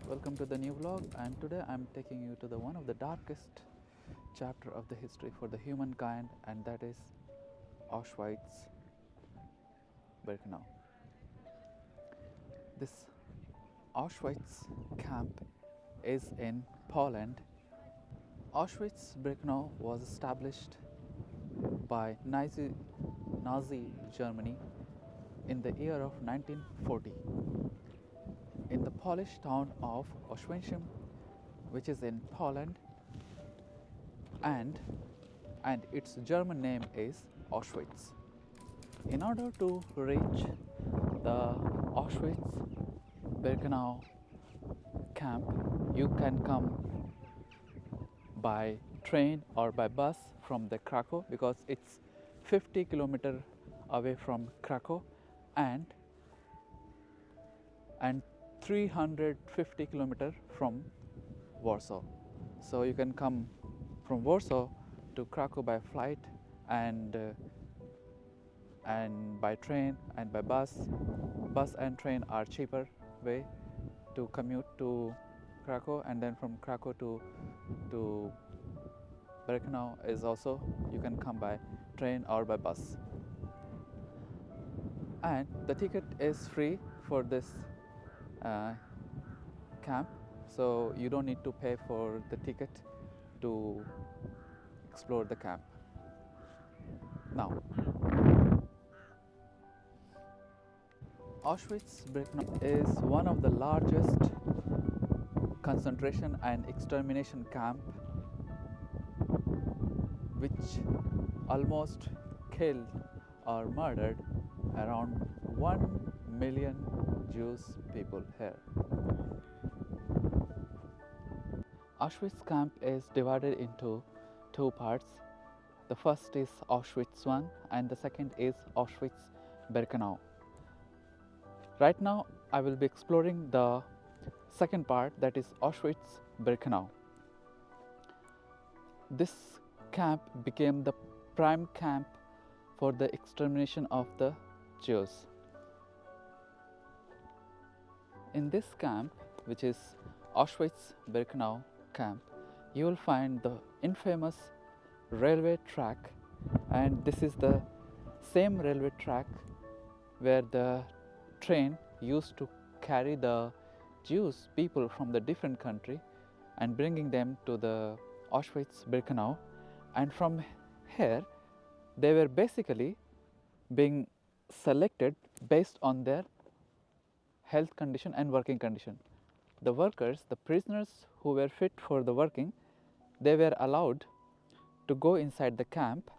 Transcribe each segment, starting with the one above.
Welcome to the new vlog, and today I'm taking you to the one of the darkest chapter of the history for the humankind, and that is Auschwitz-Birkenau. This Auschwitz camp is in Poland. Auschwitz-Birkenau was established by Nazi Germany in the year of 1940 in the Polish town of Oświęcim, which is in Poland, and its German name is Auschwitz. In order to reach the Auschwitz-Birkenau camp, you can come by train or by bus from the Krakow, because it's 50 kilometers away from Krakow and 350 kilometers from Warsaw. So you can come from Warsaw to Krakow by flight and by train and by bus. Bus and train are cheaper way to commute to Krakow, and then from Krakow to Birkenau is also, you can come by train or by bus. And the ticket is free for this camp, so you don't need to pay for the ticket to explore the camp. Now, Auschwitz-Birkenau is one of the largest concentration and extermination camp, which almost killed or murdered around 1 million Jewish people here. Auschwitz camp is divided into two parts. The first is Auschwitz I and the second is Auschwitz-Birkenau. Right now I will be exploring the second part, that is Auschwitz-Birkenau. This camp became the prime camp for the extermination of the Jews. In this camp, which is Auschwitz-Birkenau camp, you will find the infamous railway track, and this is the same railway track where the train used to carry the Jewish people from the different country and bringing them to the Auschwitz-Birkenau, and from here they were basically being selected based on their health condition and working condition. The workers, the prisoners who were fit for the working, they were allowed to go inside the camp,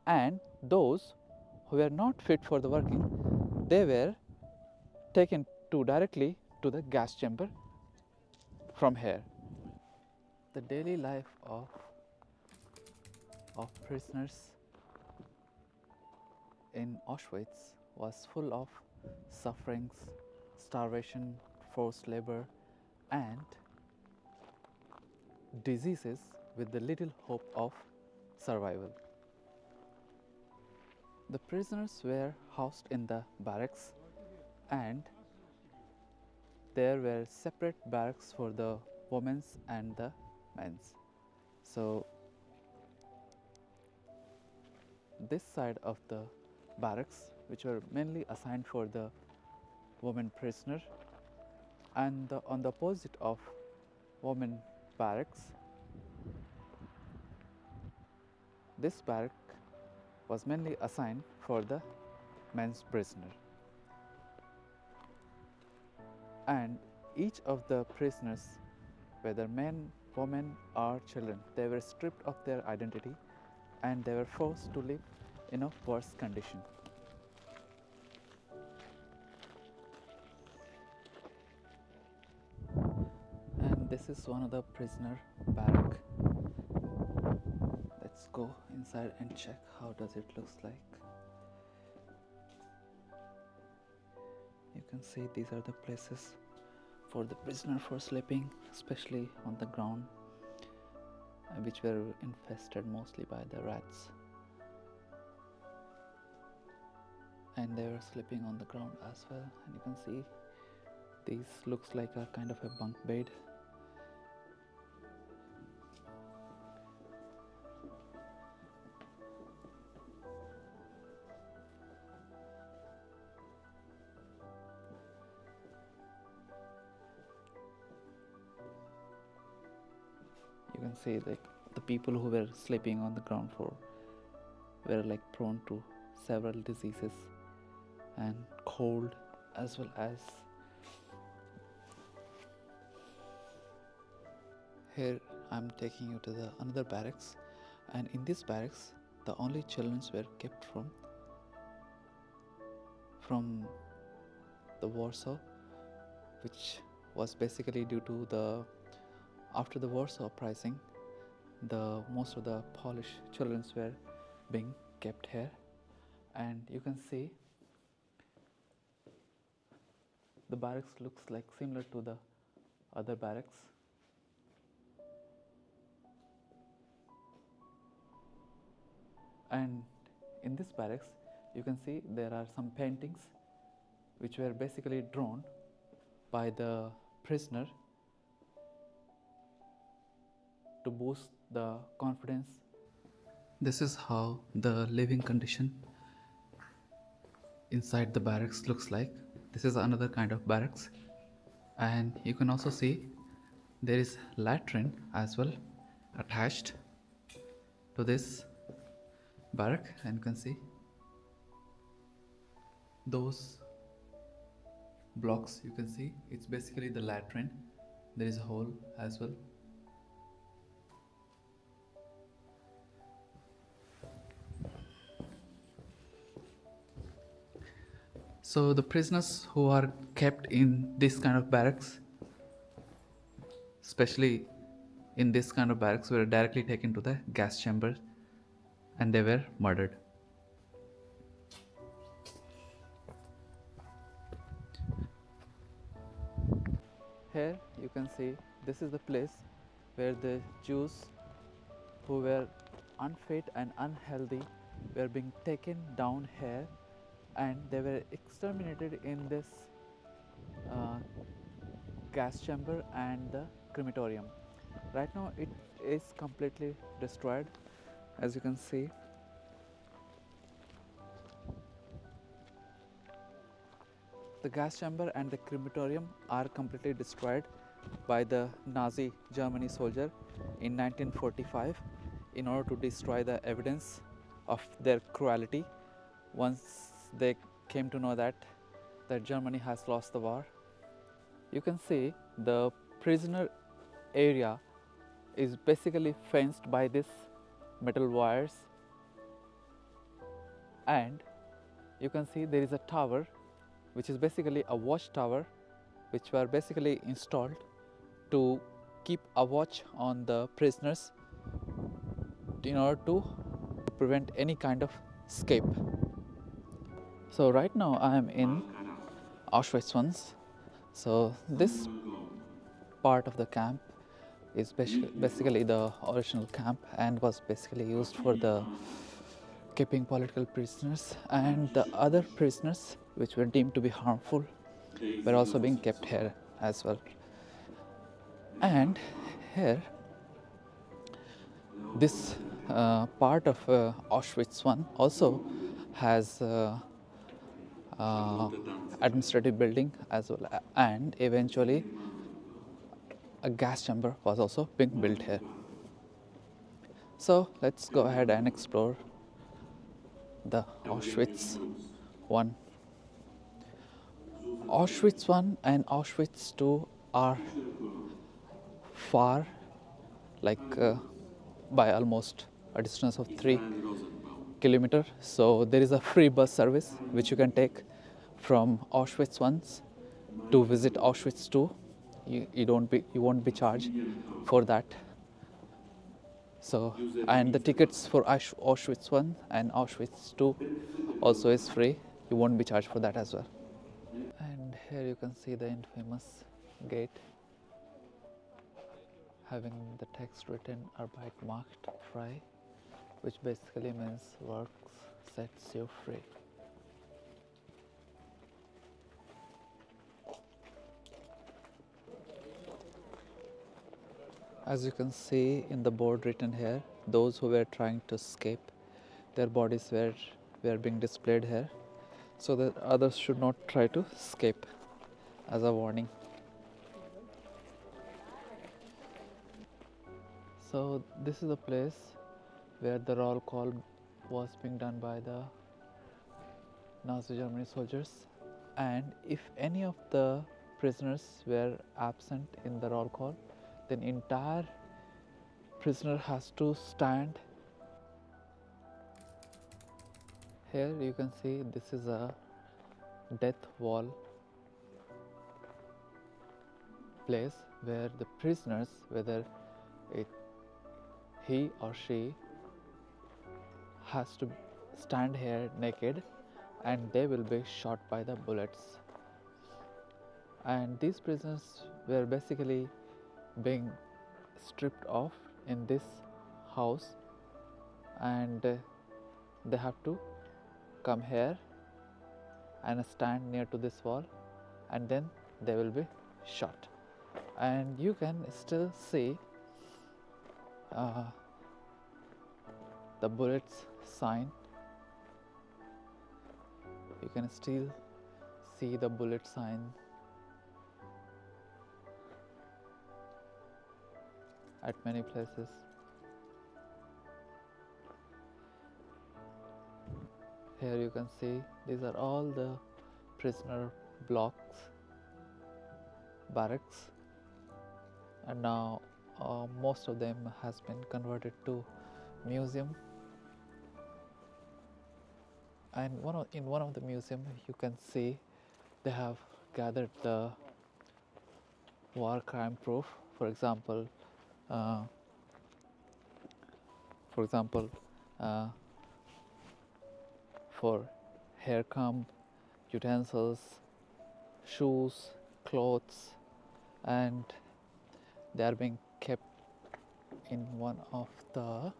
and those who were not fit for the working, they were taken directly to the gas chamber from here. The daily life of prisoners in Auschwitz was full of sufferings, starvation, forced labor, and diseases with the little hope of survival. The prisoners were housed in the barracks, and there were separate barracks for the women's and the men's. So this side of the barracks, which were mainly assigned for the women prisoner, and on the opposite of women barracks, this barrack was mainly assigned for the men's prisoner. And each of the prisoners, whether men, women or children, they were stripped of their identity and they were forced to live in a worse condition. And this is one of the prisoner barrack. Let's go inside and check how does it looks like. You can see these are the places for the prisoner for sleeping, especially on the ground, which were infested mostly by the rats. And they were sleeping on the ground as well, and you can see This looks like a kind of a bunk bed. You can see like the people who were sleeping on the ground floor were like prone to several diseases and cold, as well as here I'm taking you to the another barracks, and in this barracks the only children were kept from the Warsaw, which was basically due to the after the Warsaw Uprising, the most of the Polish children were being kept here, and you can see the barracks looks like similar to the other barracks. And in this barracks you can see there are some paintings which were basically drawn by the prisoner to boost the confidence. This is how the living condition inside the barracks looks like. This is another kind of barracks, and you can also see there is latrine as well attached to this barrack, and you can see those blocks. You can see it's basically the latrine. There is a hole as well. So the prisoners who are kept in this kind of barracks, especially in this kind of barracks, were directly taken to the gas chamber and they were murdered. Here you can see this is the place where the Jews who were unfit and unhealthy were being taken down here, and they were exterminated in this gas chamber and the crematorium. Right now it is completely destroyed, as you can see. The gas chamber and the crematorium are completely destroyed by the Nazi Germany soldier in 1945 in order to destroy the evidence of their cruelty once they came to know that Germany has lost the war. You can see the prisoner area is basically fenced by this metal wires, and you can see there is a tower which is basically a watchtower, which were basically installed to keep a watch on the prisoners in order to prevent any kind of escape. So right now I am in Auschwitz I. So this part of the camp is basically the original camp and was basically used for the keeping political prisoners, and the other prisoners which were deemed to be harmful were also being kept here as well. And here this part of Auschwitz I also has administrative building as well, and eventually a gas chamber was also being built here. So let's go ahead and explore the Auschwitz I. Auschwitz I and Auschwitz II are far, like by almost a distance of 3 kilometers. So there is a free bus service which you can take from Auschwitz I to visit Auschwitz II. You won't be charged for that. So, and the tickets for Auschwitz I and Auschwitz II also is free. You won't be charged for that as well. And here you can see the infamous gate having the text written Arbeit Macht Frei, which basically means work sets you free. As you can see in the board written here, those who were trying to escape, their bodies were being displayed here so that others should not try to escape, as a warning. So this is the place where the roll call was being done by the Nazi Germany soldiers, and if any of the prisoners were absent in the roll call, then entire prisoner has to stand. Here you can see this is a death wall place where the prisoners, whether he or she, has to stand here naked and they will be shot by the bullets. And these prisoners were basically being stripped off in this house, and they have to come here and stand near to this wall, and then they will be shot. And you can still see the bullets sign. You can still see the bullet sign at many places. Here you can see these are all the prisoner blocks, barracks, and now most of them has been converted to museum. And in one of the museum you can see they have gathered the war crime proof. For example, for hair comb, utensils, shoes, clothes, and they are being kept in one of the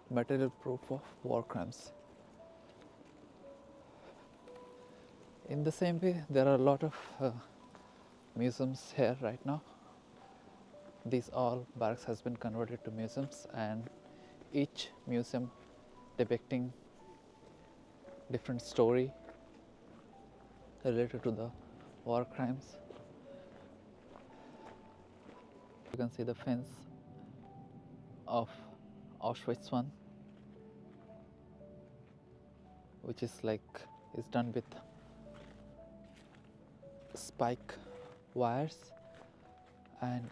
material proof of war crimes. In the same way, there are a lot of museums here right now. These all barracks has been converted to museums, and each museum depicting different story related to the war crimes. You can see the fence of Auschwitz I, which is done with spike wires, and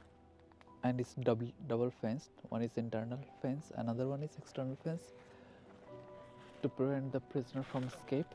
it's double fenced. One is internal fence, another one is external fence to prevent the prisoner from escape.